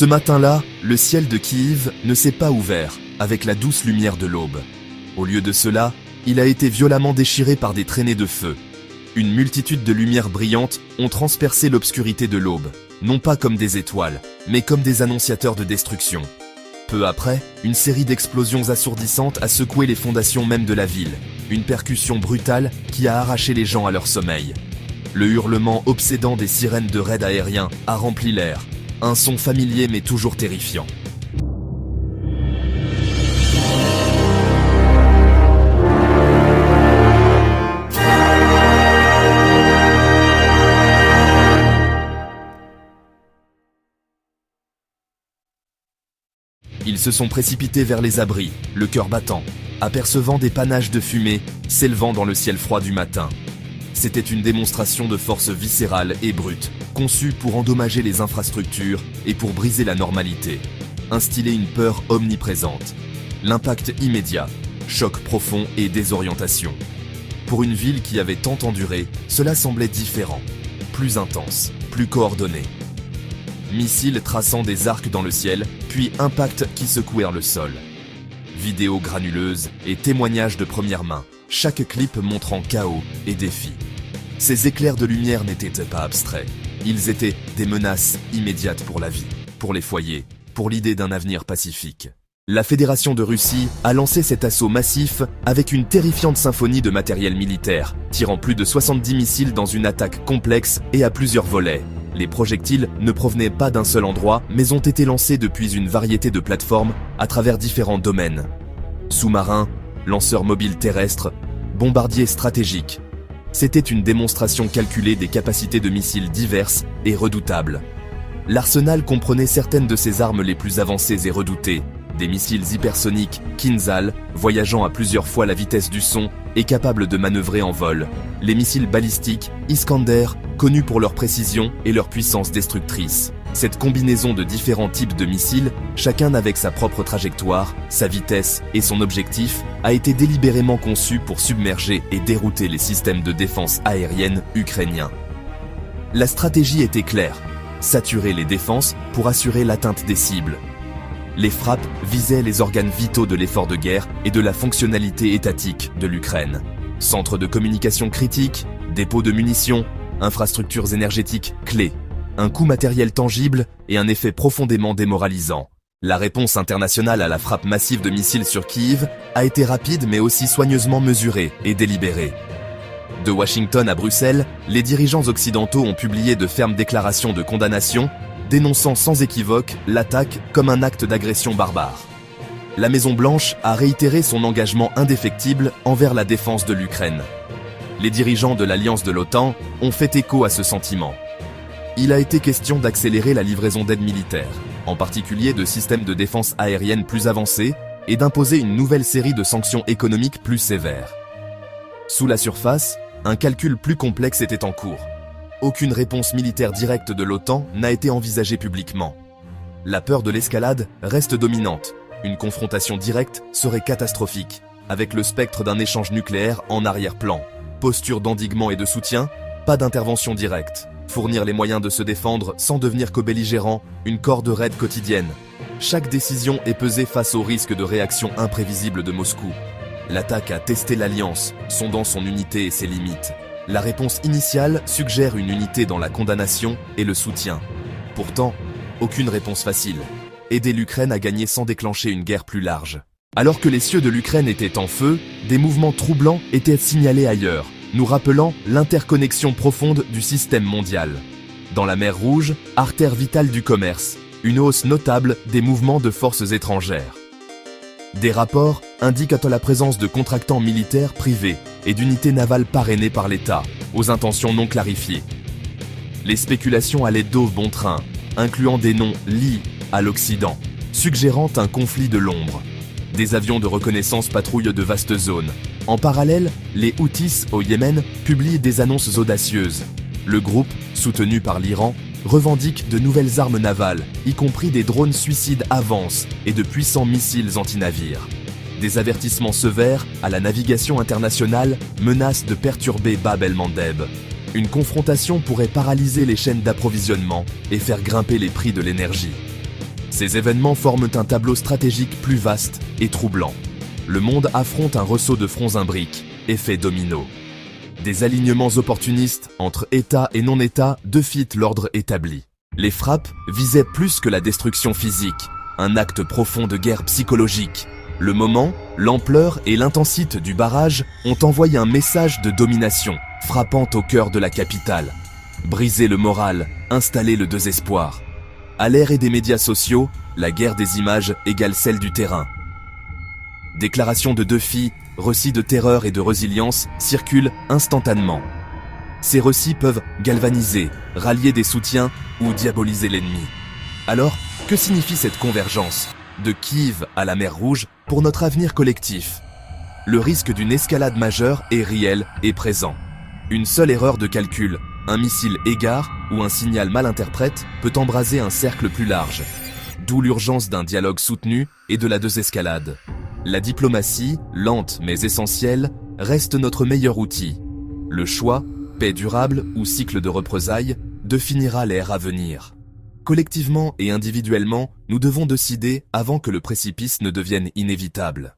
Ce matin-là, le ciel de Kiev ne s'est pas ouvert avec la douce lumière de l'aube. Au lieu de cela, il a été violemment déchiré par des traînées de feu. Une multitude de lumières brillantes ont transpercé l'obscurité de l'aube, non pas comme des étoiles, mais comme des annonciateurs de destruction. Peu après, une série d'explosions assourdissantes a secoué les fondations même de la ville, une percussion brutale qui a arraché les gens à leur sommeil. Le hurlement obsédant des sirènes de raids aériens a rempli l'air, un son familier mais toujours terrifiant. Ils se sont précipités vers les abris, le cœur battant, apercevant des panaches de fumée s'élevant dans le ciel froid du matin. C'était une démonstration de force viscérale et brute, conçue pour endommager les infrastructures et pour briser la normalité. Instiller une peur omniprésente. L'impact immédiat, choc profond et désorientation. Pour une ville qui avait tant enduré, cela semblait différent, plus intense, plus coordonné. Missiles traçant des arcs dans le ciel, puis impacts qui secouèrent le sol. Vidéos granuleuses et témoignages de première main, chaque clip montrant chaos et défi. Ces éclairs de lumière n'étaient pas abstraits. Ils étaient des menaces immédiates pour la vie, pour les foyers, pour l'idée d'un avenir pacifique. La Fédération de Russie a lancé cet assaut massif avec une terrifiante symphonie de matériel militaire, tirant plus de 70 missiles dans une attaque complexe et à plusieurs volets. Les projectiles ne provenaient pas d'un seul endroit, mais ont été lancés depuis une variété de plateformes à travers différents domaines. Sous-marins, lanceurs mobiles terrestres, bombardiers stratégiques. C'était une démonstration calculée des capacités de missiles diverses et redoutables. L'arsenal comprenait certaines de ces armes les plus avancées et redoutées, des missiles hypersoniques Kinzhal, voyageant à plusieurs fois la vitesse du son et capables de manœuvrer en vol, les missiles balistiques Iskander, connus pour leur précision et leur puissance destructrice. Cette combinaison de différents types de missiles, chacun avec sa propre trajectoire, sa vitesse et son objectif, a été délibérément conçue pour submerger et dérouter les systèmes de défense aérienne ukrainiens. La stratégie était claire, saturer les défenses pour assurer l'atteinte des cibles. Les frappes visaient les organes vitaux de l'effort de guerre et de la fonctionnalité étatique de l'Ukraine. Centres de communication critiques, dépôts de munitions, infrastructures énergétiques clés, un coût matériel tangible et un effet profondément démoralisant. La réponse internationale à la frappe massive de missiles sur Kiev a été rapide mais aussi soigneusement mesurée et délibérée. De Washington à Bruxelles, les dirigeants occidentaux ont publié de fermes déclarations de condamnation, dénonçant sans équivoque l'attaque comme un acte d'agression barbare. La Maison-Blanche a réitéré son engagement indéfectible envers la défense de l'Ukraine. Les dirigeants de l'alliance de l'OTAN ont fait écho à ce sentiment. Il a été question d'accélérer la livraison d'aide militaire, en particulier de systèmes de défense aérienne plus avancés, et d'imposer une nouvelle série de sanctions économiques plus sévères. Sous la surface, un calcul plus complexe était en cours. Aucune réponse militaire directe de l'OTAN n'a été envisagée publiquement. La peur de l'escalade reste dominante. Une confrontation directe serait catastrophique, avec le spectre d'un échange nucléaire en arrière-plan. Posture d'endiguement et de soutien, pas d'intervention directe. Fournir les moyens de se défendre sans devenir co-belligérant, une corde raide quotidienne. Chaque décision est pesée face au risque de réaction imprévisible de Moscou. L'attaque a testé l'alliance, sondant son unité et ses limites. La réponse initiale suggère une unité dans la condamnation et le soutien. Pourtant, aucune réponse facile. Aider l'Ukraine à gagner sans déclencher une guerre plus large. Alors que les cieux de l'Ukraine étaient en feu, des mouvements troublants étaient signalés ailleurs, nous rappelant l'interconnexion profonde du système mondial. Dans la mer Rouge, artère vitale du commerce, une hausse notable des mouvements de forces étrangères. Des rapports indiquent la présence de contractants militaires privés et d'unités navales parrainées par l'État, aux intentions non clarifiées. Les spéculations allaient d'au bon train, incluant des noms liés à l'Occident, suggérant un conflit de l'ombre. Des avions de reconnaissance patrouillent de vastes zones. En parallèle, les Houthis au Yémen publient des annonces audacieuses. Le groupe, soutenu par l'Iran, revendique de nouvelles armes navales, y compris des drones suicides Avance et de puissants missiles anti-navires. Des avertissements sévères à la navigation internationale menacent de perturber Bab el-Mandeb. Une confrontation pourrait paralyser les chaînes d'approvisionnement et faire grimper les prix de l'énergie. Ces événements forment un tableau stratégique plus vaste et troublant. Le monde affronte un ressaut de fronts imbriques, effet domino. Des alignements opportunistes entre États et non-États défient l'ordre établi. Les frappes visaient plus que la destruction physique, un acte profond de guerre psychologique. Le moment, l'ampleur et l'intensité du barrage ont envoyé un message de domination, frappant au cœur de la capitale. Briser le moral, installer le désespoir. À l'ère des médias sociaux, la guerre des images égale celle du terrain. Déclarations de défi, récits de terreur et de résilience circulent instantanément. Ces récits peuvent galvaniser, rallier des soutiens ou diaboliser l'ennemi. Alors, que signifie cette convergence, de Kiev à la mer Rouge, pour notre avenir collectif? Le risque d'une escalade majeure est réel et présent. Une seule erreur de calcul, un missile égare ou un signal mal interprète peut embraser un cercle plus large. D'où l'urgence d'un dialogue soutenu et de la désescalade. La diplomatie, lente mais essentielle, reste notre meilleur outil. Le choix, paix durable ou cycle de représailles, définira l'ère à venir. Collectivement et individuellement, nous devons décider avant que le précipice ne devienne inévitable.